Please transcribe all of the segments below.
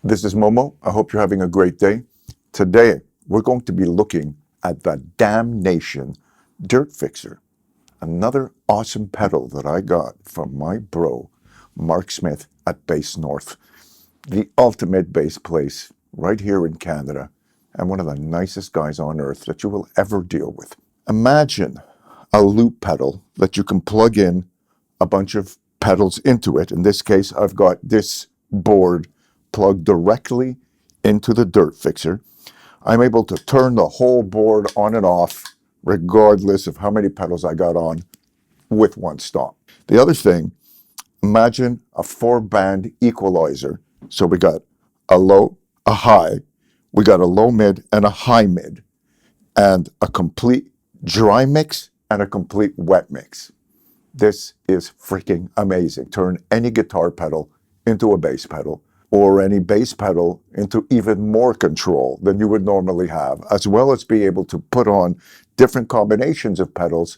This is Momo. I hope you're having a great day. Today, we're going to be looking at the Damnation DirtFixer, another awesome pedal that I got from my bro, Mark Smith at Bass North, the ultimate bass place right here in Canada, and one of the nicest guys on earth that you will ever deal with. Imagine a loop pedal that you can plug in a bunch of pedals into it. In this case, I've got this board plugged directly into the DirtFixer. I'm able to turn the whole board on and off regardless of how many pedals I got on with one stop. The other thing, imagine a 4-band equalizer. So we got a low, a high, we got a low mid and a high mid, and a complete dry mix and a complete wet mix. This is freaking amazing. Turn any guitar pedal into a bass pedal, or any bass pedal into even more control than you would normally have, as well as be able to put on different combinations of pedals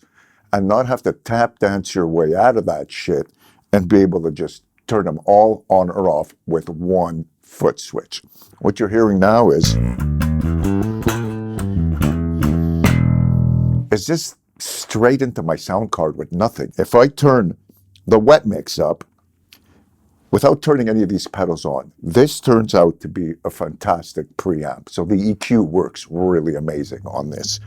and not have to tap dance your way out of that shit and be able to just turn them all on or off with one foot switch. What you're hearing now is just straight into my sound card with nothing. If I turn the wet mix up, without turning any of these pedals on, this turns out to be a fantastic preamp. So the EQ works really amazing on this.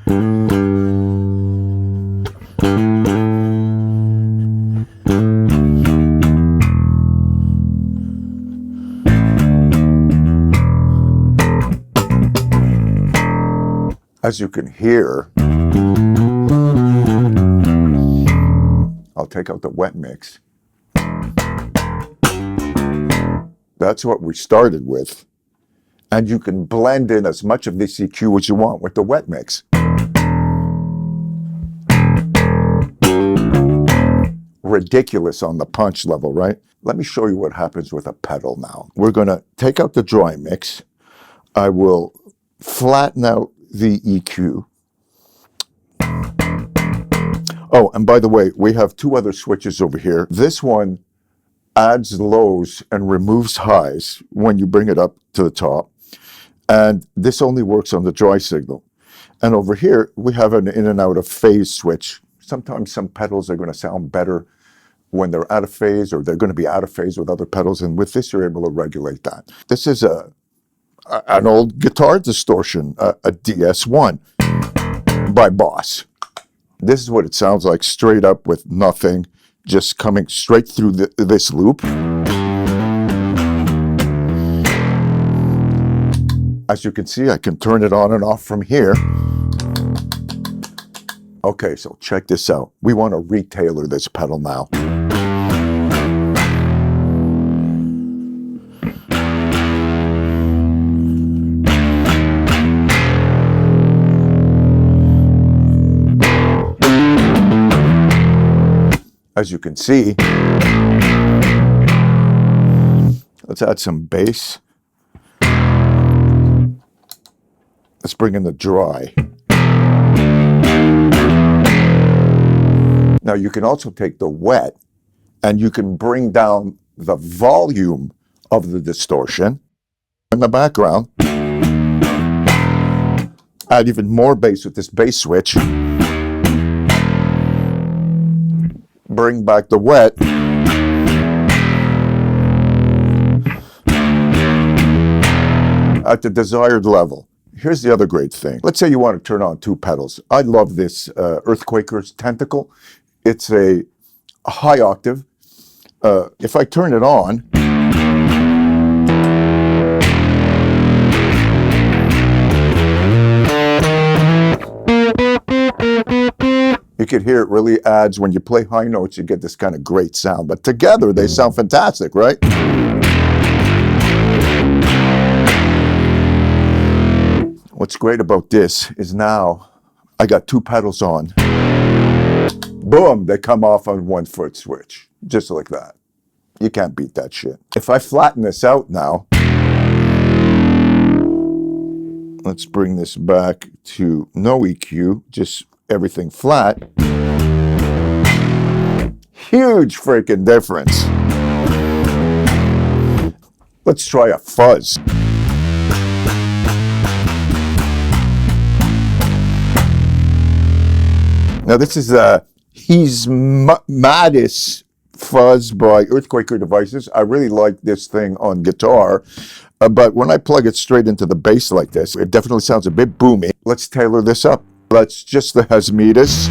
As you can hear, I'll take out the wet mix. That's what we started with. And you can blend in as much of this EQ as you want with the wet mix. Ridiculous on the punch level, right? Let me show you what happens with a pedal now. We're going to take out the dry mix. I will flatten out the EQ. Oh, and by the way, we have two other switches over here. This one adds lows and removes highs when you bring it up to the top. And this only works on the dry signal. And over here, we have an in and out of phase switch. Sometimes some pedals are going to sound better when they're out of phase, or they're going to be out of phase with other pedals. And with this, you're able to regulate that. This is an old guitar distortion, a DS1 by Boss. This is what it sounds like straight up with nothing, just coming straight through this loop. As you can see, I can turn it on and off from here. Okay, so check this out. We want to retailer this pedal now. As you can see, let's add some bass. Let's bring in the dry. Now you can also take the wet and you can bring down the volume of the distortion in the background. Add even more bass with this bass switch. Bring back the wet. At the desired level. Here's the other great thing. Let's say you want to turn on two pedals. I love this Earthquaker's Tentacle. It's a high octave. If I turn it on, you can hear it really adds, when you play high notes, you get this kind of great sound. But together, they sound fantastic, right? What's great about this is now I got two pedals on. Boom, they come off on one foot switch, just like that. You can't beat that shit. If I flatten this out now, let's bring this back to no EQ, just everything flat. Huge freaking difference. Let's try a fuzz. Now this is a Hizumitas fuzz by Earthquakerdevices. I really like this thing on guitar, but when I plug it straight into the bass like this, it definitely sounds a bit boomy. Let's tailor this up. Let's just the Hizumitas.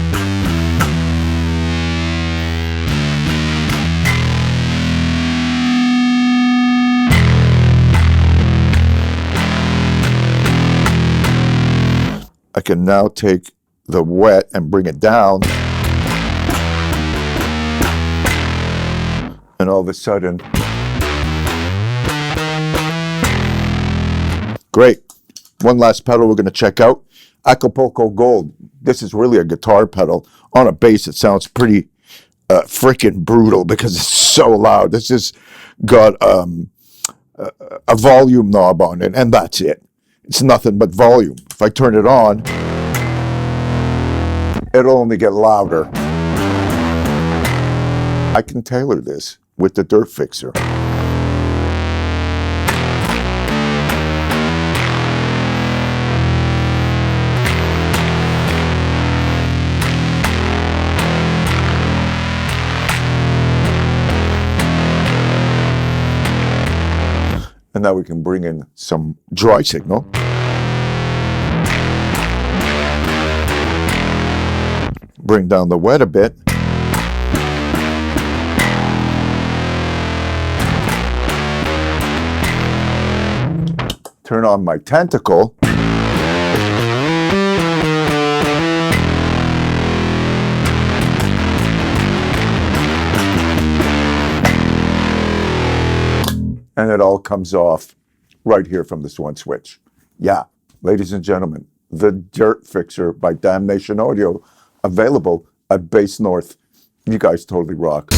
I can now take the wet and bring it down. And all of a sudden, great. One last pedal we're going to check out, Acapulco Gold. This is really a guitar pedal. On a bass, it sounds pretty freaking brutal because it's so loud. This has got a volume knob on it, and that's it. It's nothing but volume. If I turn it on, it'll only get louder. I can tailor this with the DirtFixer. And now we can bring in some dry signal. Bring down the wet a bit. Turn on my Tentacle. And it all comes off right here from this one switch. Yeah, ladies and gentlemen, the DirtFixer by Damnation Audio, available at Base North. You guys totally rock.